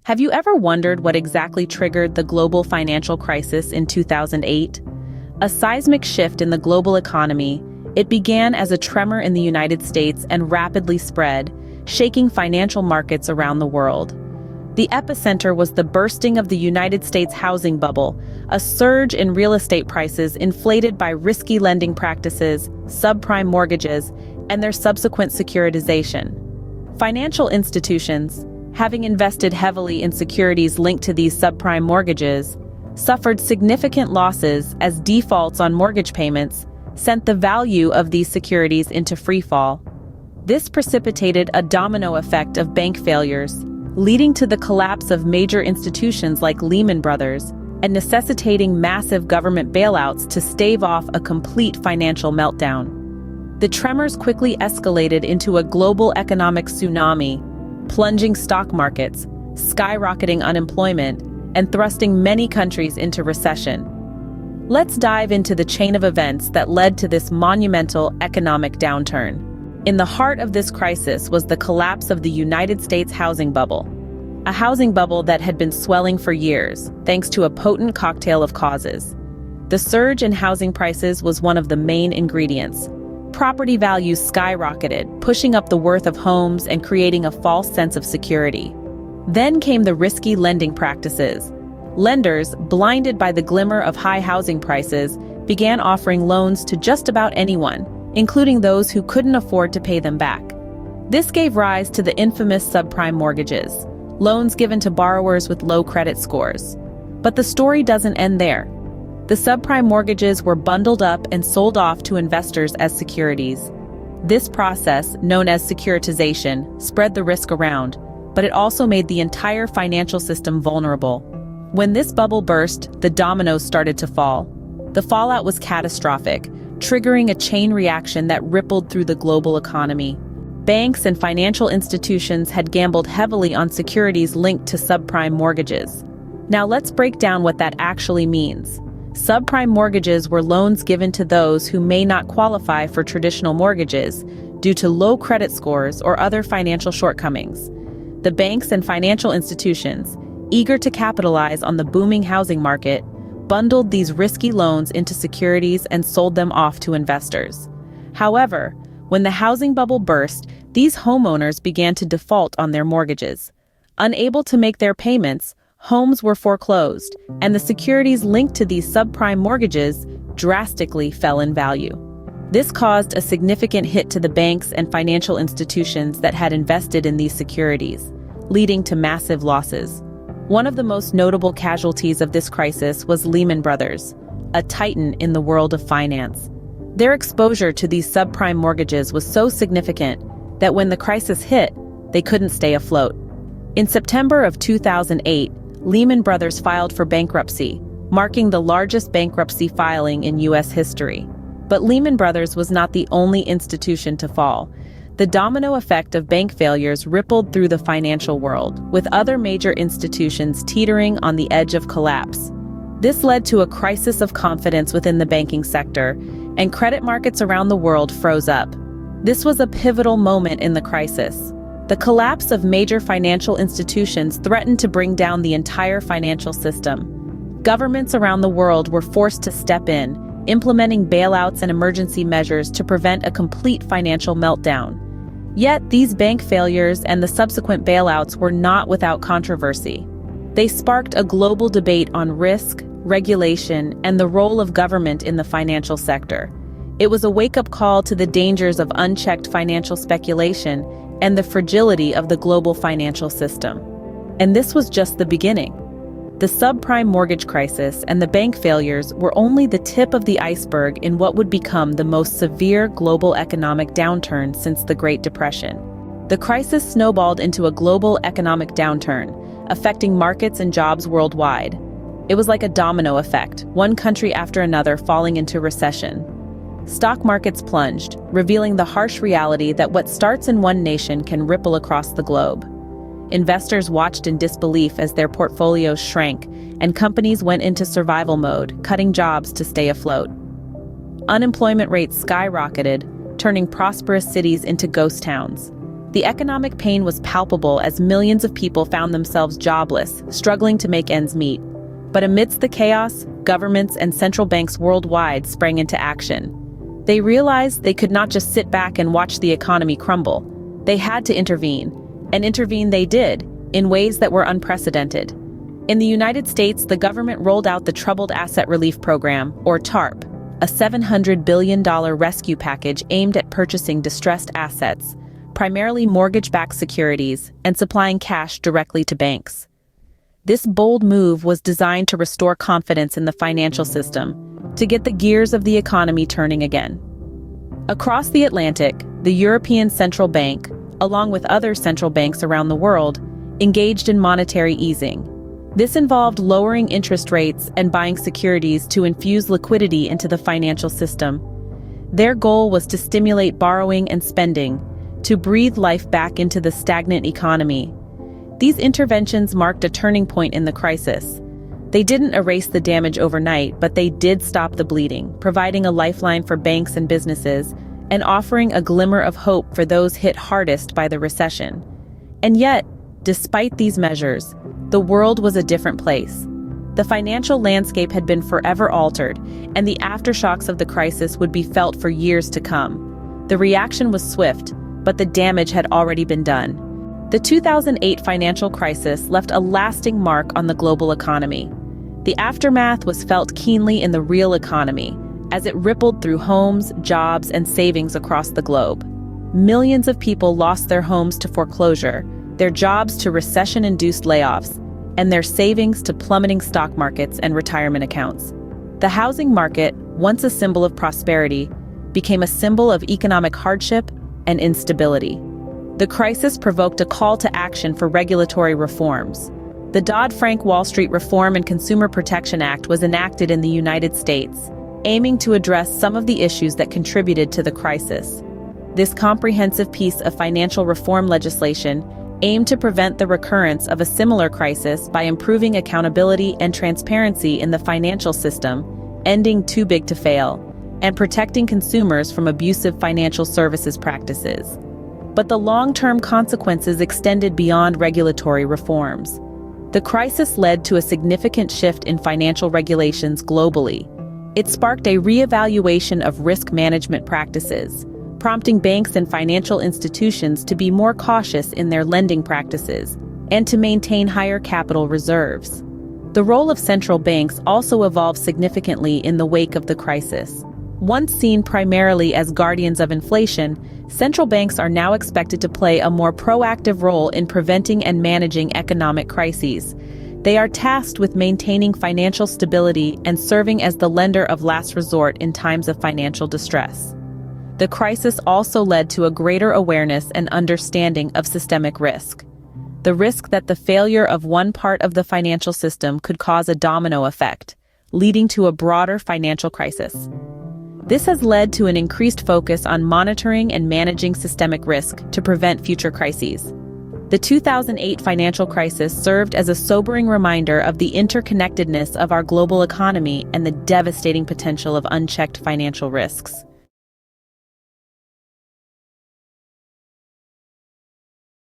Have you ever wondered what exactly triggered the global financial crisis in 2008? A seismic shift in the global economy, it began as a tremor in the United States and rapidly spread, shaking financial markets around the world. The epicenter was the bursting of the United States housing bubble, a surge in real estate prices inflated by risky lending practices, subprime mortgages, and their subsequent securitization. Financial institutions, having invested heavily in securities linked to these subprime mortgages, suffered significant losses as defaults on mortgage payments sent the value of these securities into freefall. This precipitated a domino effect of bank failures, leading to the collapse of major institutions like Lehman Brothers and necessitating massive government bailouts to stave off a complete financial meltdown. The tremors quickly escalated into a global economic tsunami, plunging stock markets, skyrocketing unemployment, and thrusting many countries into recession. Let's dive into the chain of events that led to this monumental economic downturn. In the heart of this crisis was the collapse of the United States housing bubble, a housing bubble that had been swelling for years, thanks to a potent cocktail of causes. The surge in housing prices was one of the main ingredients. Property values skyrocketed, pushing up the worth of homes and creating a false sense of security. Then came the risky lending practices. Lenders, blinded by the glimmer of high housing prices, began offering loans to just about anyone, including those who couldn't afford to pay them back. This gave rise to the infamous subprime mortgages, loans given to borrowers with low credit scores. But the story doesn't end there. The subprime mortgages were bundled up and sold off to investors as securities. This process, known as securitization, spread the risk around, but it also made the entire financial system vulnerable. When this bubble burst, the dominoes started to fall. The fallout was catastrophic, triggering a chain reaction that rippled through the global economy. Banks and financial institutions had gambled heavily on securities linked to subprime mortgages. Now let's break down what that actually means. Subprime mortgages were loans given to those who may not qualify for traditional mortgages due to low credit scores or other financial shortcomings. The banks and financial institutions, eager to capitalize on the booming housing market, bundled these risky loans into securities and sold them off to investors. However, when the housing bubble burst, these homeowners began to default on their mortgages. Unable to make their payments, homes were foreclosed, and the securities linked to these subprime mortgages drastically fell in value. This caused a significant hit to the banks and financial institutions that had invested in these securities, leading to massive losses. One of the most notable casualties of this crisis was Lehman Brothers, a titan in the world of finance. Their exposure to these subprime mortgages was so significant that when the crisis hit, they couldn't stay afloat. In September of 2008, Lehman Brothers filed for bankruptcy, marking the largest bankruptcy filing in U.S. history. But Lehman Brothers was not the only institution to fall. The domino effect of bank failures rippled through the financial world, with other major institutions teetering on the edge of collapse. This led to a crisis of confidence within the banking sector, and credit markets around the world froze up. This was a pivotal moment in the crisis. The collapse of major financial institutions threatened to bring down the entire financial system. Governments around the world were forced to step in, implementing bailouts and emergency measures to prevent a complete financial meltdown. Yet, these bank failures and the subsequent bailouts were not without controversy. They sparked a global debate on risk, regulation, and the role of government in the financial sector. It was a wake-up call to the dangers of unchecked financial speculation and the fragility of the global financial system. And this was just the beginning. The subprime mortgage crisis and the bank failures were only the tip of the iceberg in what would become the most severe global economic downturn since the Great Depression. The crisis snowballed into a global economic downturn, affecting markets and jobs worldwide. It was like a domino effect, one country after another falling into recession. Stock markets plunged, revealing the harsh reality that what starts in one nation can ripple across the globe. Investors watched in disbelief as their portfolios shrank, and companies went into survival mode, cutting jobs to stay afloat. Unemployment rates skyrocketed, turning prosperous cities into ghost towns. The economic pain was palpable as millions of people found themselves jobless, struggling to make ends meet. But amidst the chaos, governments and central banks worldwide sprang into action. They realized they could not just sit back and watch the economy crumble. They had to intervene, and intervene they did, in ways that were unprecedented. In the United States, the government rolled out the Troubled Asset Relief Program, or TARP, a $700 billion rescue package aimed at purchasing distressed assets, primarily mortgage-backed securities, and supplying cash directly to banks. This bold move was designed to restore confidence in the financial system, to get the gears of the economy turning again. Across the Atlantic, the European Central Bank, along with other central banks around the world, engaged in monetary easing. This involved lowering interest rates and buying securities to infuse liquidity into the financial system. Their goal was to stimulate borrowing and spending, to breathe life back into the stagnant economy. These interventions marked a turning point in the crisis. They didn't erase the damage overnight, but they did stop the bleeding, providing a lifeline for banks and businesses, and offering a glimmer of hope for those hit hardest by the recession. And yet, despite these measures, the world was a different place. The financial landscape had been forever altered, and the aftershocks of the crisis would be felt for years to come. The reaction was swift, but the damage had already been done. The 2008 financial crisis left a lasting mark on the global economy. The aftermath was felt keenly in the real economy, as it rippled through homes, jobs, and savings across the globe. Millions of people lost their homes to foreclosure, their jobs to recession-induced layoffs, and their savings to plummeting stock markets and retirement accounts. The housing market, once a symbol of prosperity, became a symbol of economic hardship and instability. The crisis provoked a call to action for regulatory reforms. The Dodd-Frank Wall Street Reform and Consumer Protection Act was enacted in the United States, aiming to address some of the issues that contributed to the crisis. This comprehensive piece of financial reform legislation aimed to prevent the recurrence of a similar crisis by improving accountability and transparency in the financial system, ending too big to fail, and protecting consumers from abusive financial services practices. But the long-term consequences extended beyond regulatory reforms. The crisis led to a significant shift in financial regulations globally. It sparked a re-evaluation of risk management practices, prompting banks and financial institutions to be more cautious in their lending practices and to maintain higher capital reserves. The role of central banks also evolved significantly in the wake of the crisis. Once seen primarily as guardians of inflation, central banks are now expected to play a more proactive role in preventing and managing economic crises. They are tasked with maintaining financial stability and serving as the lender of last resort in times of financial distress. The crisis also led to a greater awareness and understanding of systemic risk. The risk that the failure of one part of the financial system could cause a domino effect, leading to a broader financial crisis. This has led to an increased focus on monitoring and managing systemic risk to prevent future crises. The 2008 financial crisis served as a sobering reminder of the interconnectedness of our global economy and the devastating potential of unchecked financial risks.